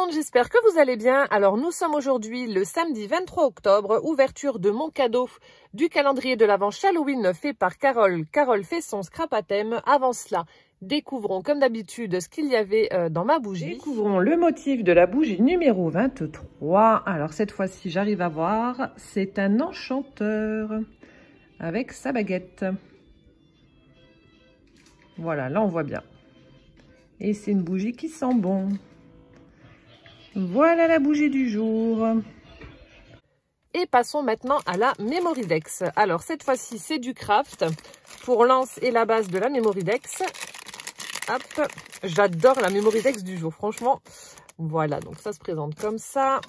monde, j'espère que vous allez bien. Alors nous sommes aujourd'hui le samedi 23 octobre, ouverture de mon cadeau du calendrier de l'Avent Halloween fait par Carole. Carole fait son scrap à thème. Avant cela, découvrons comme d'habitude ce qu'il y avait dans ma bougie. Découvrons le motif de la bougie numéro 23. Alors cette fois-ci, j'arrive à voir, c'est un enchanteur avec sa baguette. Voilà, là on voit bien. Et c'est une bougie qui sent bon. Voilà la bougie du jour. Et passons maintenant à la Mémoridex. Alors cette fois-ci c'est du craft pour l'anse et la base de la Mémoridex. Hop, j'adore la Mémoridex du jour, franchement. Voilà, donc ça se présente comme ça.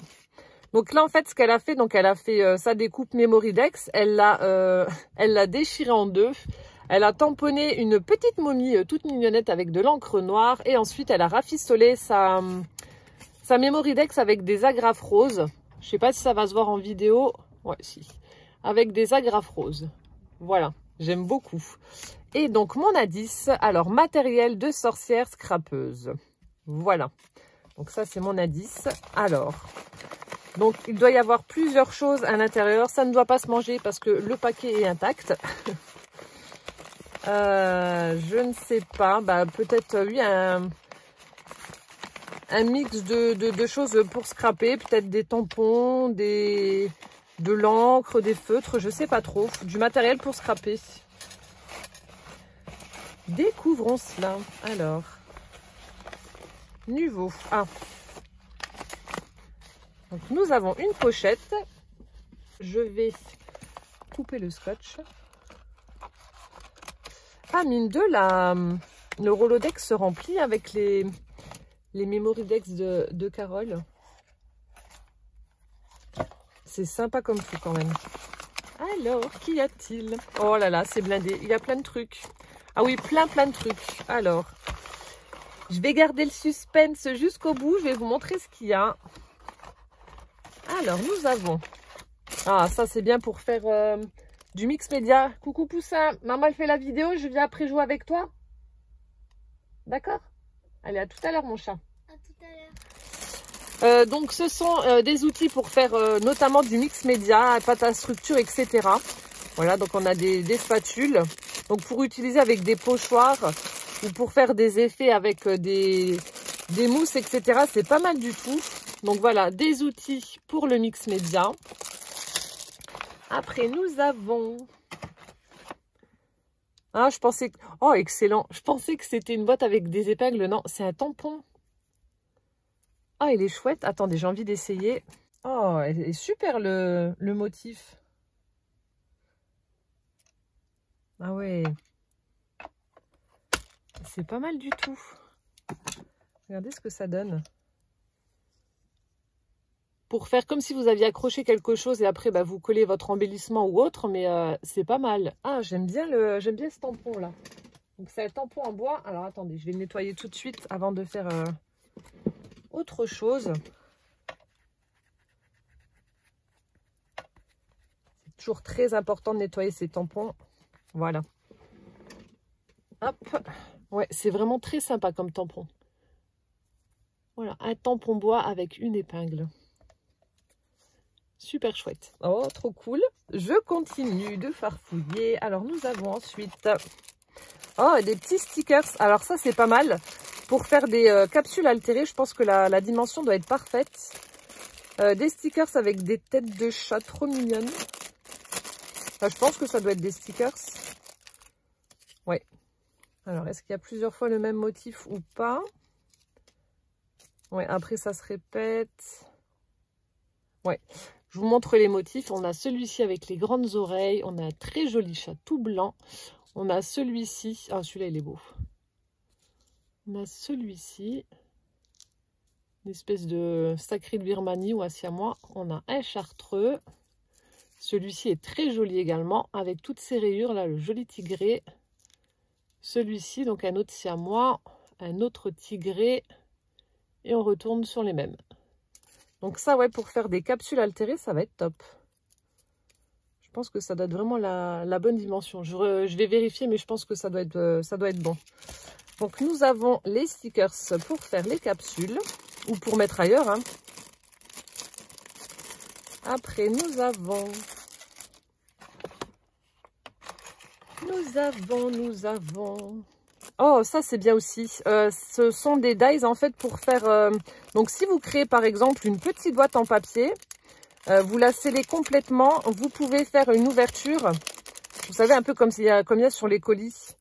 Donc là en fait ce qu'elle a fait, donc elle a fait sa découpe Mémoridex. Elle l'a déchirée en deux. Elle a tamponné une petite momie toute mignonnette avec de l'encre noire. Et ensuite elle a rafistolé sa Mémoridex avec des agrafes roses. Je sais pas si ça va se voir en vidéo. Ouais, si. Avec des agrafes roses. Voilà, j'aime beaucoup. Et donc mon indice, alors matériel de sorcière scrapeuse. Voilà. Donc ça c'est mon indice. Alors, donc il doit y avoir plusieurs choses à l'intérieur. Ça ne doit pas se manger parce que le paquet est intact. Je ne sais pas. Bah, peut-être oui un mix de choses pour scraper, peut-être des tampons, de l'encre, des feutres, je sais pas trop, du matériel pour scraper. Découvrons cela. Alors, nouveau. Ah. Donc nous avons une pochette. Je vais couper le scotch. Ah, mine de le Rolodex se remplit avec les Mémoridex de Carole. C'est sympa comme tout quand même. Alors, qu'y a-t-il? Oh là là, c'est blindé. Il y a plein de trucs. Ah oui, plein de trucs. Alors, je vais garder le suspense jusqu'au bout. Je vais vous montrer ce qu'il y a. Alors, nous avons... Ah, ça c'est bien pour faire du mix média. Coucou Poussin, maman elle fait la vidéo. Je viens après jouer avec toi. D'accord? Allez, à tout à l'heure mon chat. Donc ce sont des outils pour faire notamment du mix média, pâte à structure, etc. Voilà, donc on a des spatules. Donc pour utiliser avec des pochoirs ou pour faire des effets avec des mousses, etc. C'est pas mal du tout. Donc voilà, des outils pour le mix média. Après nous avons... Ah, je pensais que... Oh, excellent. Je pensais que c'était une boîte avec des épingles. Non, c'est un tampon. Ah, il est chouette. Attendez, j'ai envie d'essayer. Oh, elle est super le motif. Ah ouais. C'est pas mal du tout. Regardez ce que ça donne. Pour faire comme si vous aviez accroché quelque chose et après bah, vous collez votre embellissement ou autre, mais c'est pas mal. Ah, j'aime bien ce tampon là. Donc c'est un tampon en bois. Alors attendez, je vais le nettoyer tout de suite avant de faire autre chose. C'est toujours très important de nettoyer ces tampons. Voilà. Hop. Ouais, c'est vraiment très sympa comme tampon. Voilà, un tampon bois avec une épingle. Super chouette. Oh, trop cool. Je continue de farfouiller. Alors, nous avons ensuite... Oh, des petits stickers. Alors, ça, c'est pas mal. Pour faire des capsules altérées, je pense que la dimension doit être parfaite. Des stickers avec des têtes de chat trop mignonnes. Enfin, je pense que ça doit être des stickers. Ouais. Alors, est-ce qu'il y a plusieurs fois le même motif ou pas? Ouais, après, ça se répète. Ouais. Je vous montre les motifs. On a celui-ci avec les grandes oreilles. On a un très joli chat tout blanc. On a celui-ci. Ah, celui-là, il est beau. On a celui-ci. Une espèce de sacré de Birmanie ou siamois. On a un chartreux. Celui-ci est très joli également. Avec toutes ces rayures, là, le joli tigré. Celui-ci, donc un autre siamois. Un autre tigré. Et on retourne sur les mêmes. Donc ça, ouais, pour faire des capsules altérées, ça va être top. Je pense que ça doit être vraiment la bonne dimension. Je vais vérifier, mais je pense que ça doit être bon. Donc nous avons les stickers pour faire les capsules. ou pour mettre ailleurs, hein. Après, nous avons... Oh, ça c'est bien aussi. Ce sont des dies en fait pour faire... Donc si vous créez par exemple une petite boîte en papier, vous la scellez complètement, vous pouvez faire une ouverture. Vous savez, un peu comme il y a sur les colis.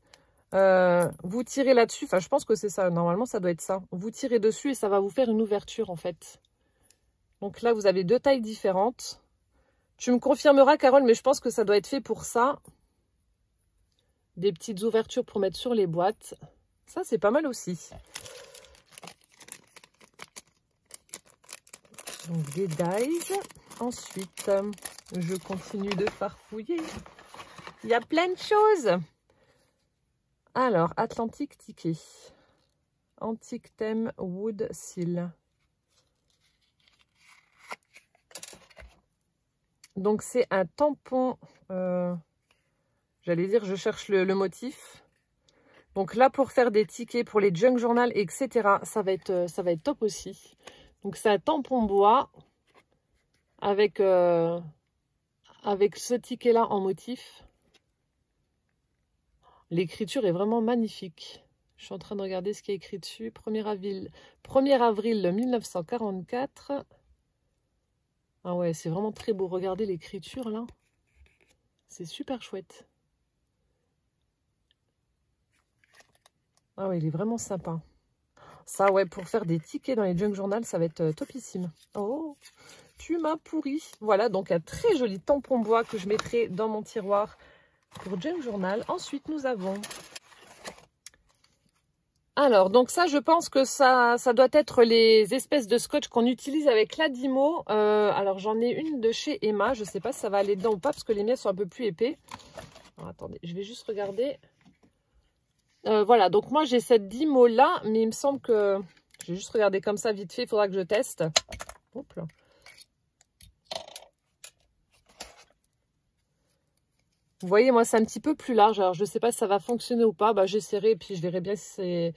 Vous tirez là-dessus, enfin je pense que c'est ça, normalement ça doit être ça. Vous tirez dessus et ça va vous faire une ouverture en fait. Donc là vous avez deux tailles différentes. Tu me confirmeras Carole, mais je pense que ça doit être fait pour ça. Des petites ouvertures pour mettre sur les boîtes. Ça, c'est pas mal aussi. Donc, des dies. Ensuite, je continue de farfouiller. Il y a plein de choses. Alors, Atlantic Ticket. Antique Thème Wood Seal. Donc, c'est un tampon... J'allais dire, je cherche le motif. Donc là, pour faire des tickets pour les junk journal, etc., ça va être top aussi. Donc c'est un tampon bois avec ce ticket-là en motif. L'écriture est vraiment magnifique. Je suis en train de regarder ce qui est écrit dessus. 1er avril 1944. Ah ouais, c'est vraiment très beau. Regardez l'écriture là. C'est super chouette. Ah ouais, il est vraiment sympa. Ça, ouais, pour faire des tickets dans les junk journal, ça va être topissime. Oh, tu m'as pourri. Voilà, donc un très joli tampon bois que je mettrai dans mon tiroir pour junk journal. Ensuite, nous avons... Alors, donc ça, je pense que ça doit être les espèces de scotch qu'on utilise avec la Dymo. Alors, j'en ai une de chez Emma. Je ne sais pas si ça va aller dedans ou pas, parce que les miens sont un peu plus épais. Alors, attendez, je vais juste regarder... voilà, donc moi j'ai cette Dymo là, mais il me semble que... Je vais juste regarder comme ça vite fait, il faudra que je teste. Hop là. Vous voyez, moi c'est un petit peu plus large, alors je ne sais pas si ça va fonctionner ou pas. Bah, j'essaierai et puis je verrai bien si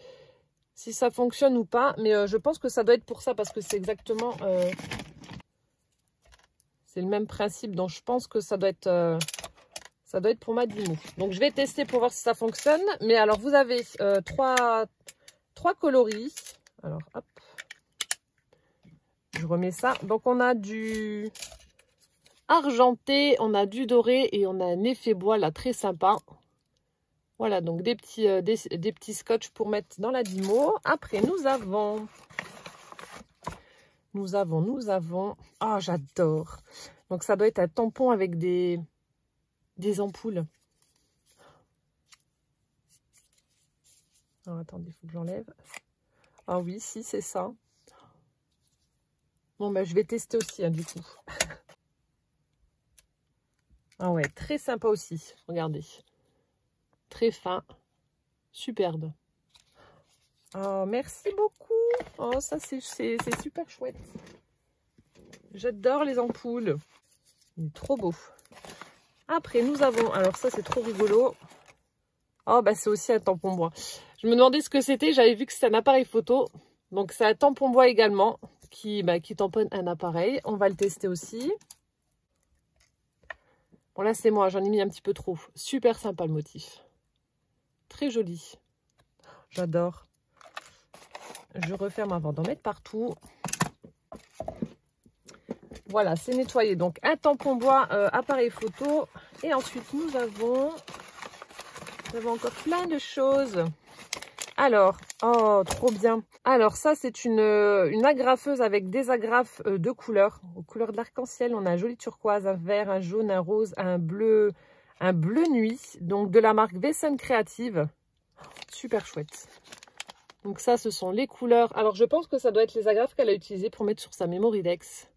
ça fonctionne ou pas. Mais je pense que ça doit être pour ça, parce que c'est exactement... c'est le même principe, donc je pense que ça doit être... ça doit être pour ma Dymo. Donc, je vais tester pour voir si ça fonctionne. Mais alors, vous avez trois coloris. Alors, hop. Je remets ça. Donc, on a du argenté, on a du doré et on a un effet bois là, très sympa. Voilà, donc des petits scotch pour mettre dans la Dymo. Après, nous avons... Ah, oh, j'adore. Donc, ça doit être un tampon avec des ampoules. Alors, attendez, il faut que j'enlève. Ah oui, si, c'est ça. Bon, ben, je vais tester aussi, hein, du coup. Ah ouais, très sympa aussi. Regardez. Très fin. Superbe. Oh, merci beaucoup. Oh, ça, c'est super chouette. J'adore les ampoules. Il est trop beau. Après, nous avons... Alors, ça, c'est trop rigolo. Oh, bah, c'est aussi un tampon bois. Je me demandais ce que c'était. J'avais vu que c'était un appareil photo. Donc, c'est un tampon bois également qui tamponne un appareil. On va le tester aussi. Bon, là, c'est moi. J'en ai mis un petit peu trop. Super sympa, le motif. Très joli. J'adore. Je referme avant d'en mettre partout. Voilà, c'est nettoyé. Donc, un tampon bois, appareil photo. Et ensuite, nous avons encore plein de choses. Alors, oh, trop bien. Alors, ça, c'est une agrafeuse avec des agrafes de couleurs. Aux couleurs de l'arc-en-ciel, on a un joli turquoise, un vert, un jaune, un rose, un bleu nuit. Donc, de la marque Wesen Creative. Super chouette. Donc, ça, ce sont les couleurs. Alors, je pense que ça doit être les agrafes qu'elle a utilisées pour mettre sur sa Memorydex.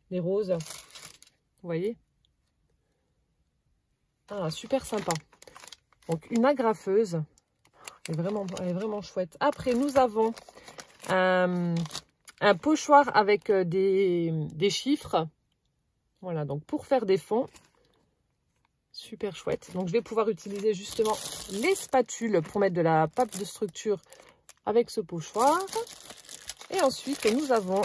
Les roses. Vous voyez? Ah, super sympa. Donc, une agrafeuse. Elle est vraiment chouette. Après, nous avons un pochoir avec des chiffres. Voilà, donc pour faire des fonds. Super chouette. Donc, je vais pouvoir utiliser justement les spatules pour mettre de la pâte de structure avec ce pochoir. Et ensuite, nous avons...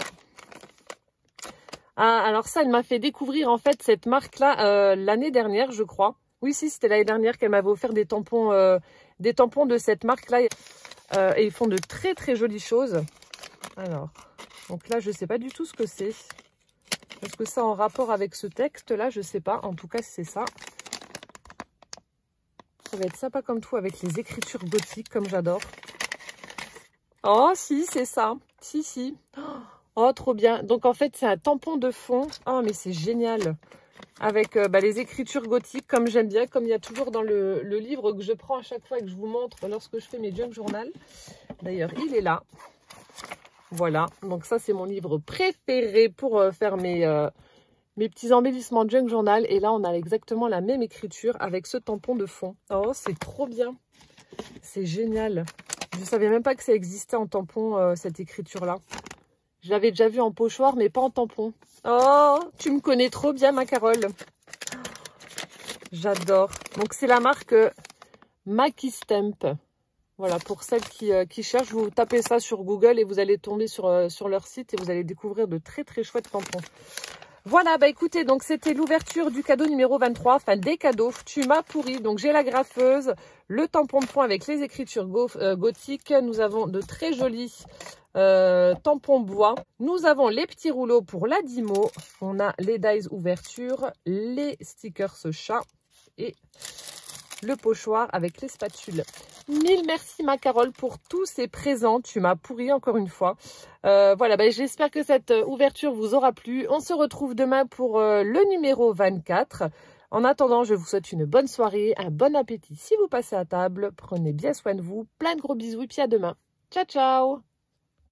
Ah, alors ça, elle m'a fait découvrir en fait cette marque-là l'année dernière, je crois. Oui, si, c'était l'année dernière qu'elle m'avait offert des tampons de cette marque-là. Et ils font de très très jolies choses. Alors, donc là, je sais pas du tout ce que c'est. Est-ce que ça en rapport avec ce texte-là? Je sais pas. En tout cas, c'est ça. Ça va être sympa comme tout avec les écritures gothiques, comme j'adore. Oh, si, c'est ça. Si, si. Oh, trop bien. Donc, en fait, c'est un tampon de fond. Oh, mais c'est génial. Avec les écritures gothiques, comme j'aime bien, comme il y a toujours dans le livre que je prends à chaque fois et que je vous montre lorsque je fais mes junk journal. D'ailleurs, il est là. Voilà. Donc, ça, c'est mon livre préféré pour faire mes petits embellissements junk journal. Et là, on a exactement la même écriture avec ce tampon de fond. Oh, c'est trop bien. C'est génial. Je ne savais même pas que ça existait en tampon, cette écriture-là. Je l'avais déjà vu en pochoir, mais pas en tampon. Oh, tu me connais trop bien, ma Carole. J'adore. Donc, c'est la marque Maki Stamp. Voilà, pour celles qui cherchent, vous tapez ça sur Google et vous allez tomber sur leur site et vous allez découvrir de très, très chouettes tampons. Voilà, bah écoutez, donc c'était l'ouverture du cadeau numéro 23, enfin des cadeaux. Tu m'as pourri. Donc, j'ai la graffeuse, le tampon de fond avec les écritures gothiques. Nous avons de très jolis... tampon bois. Nous avons les petits rouleaux pour la Dymo. On a les dies ouverture, les stickers chat et le pochoir avec les spatules. Mille merci ma Carole pour tous ces présents. Tu m'as pourri encore une fois. Voilà, j'espère que cette ouverture vous aura plu. On se retrouve demain pour le numéro 24. En attendant, je vous souhaite une bonne soirée, un bon appétit si vous passez à table. Prenez bien soin de vous. Plein de gros bisous et puis à demain. Ciao, ciao!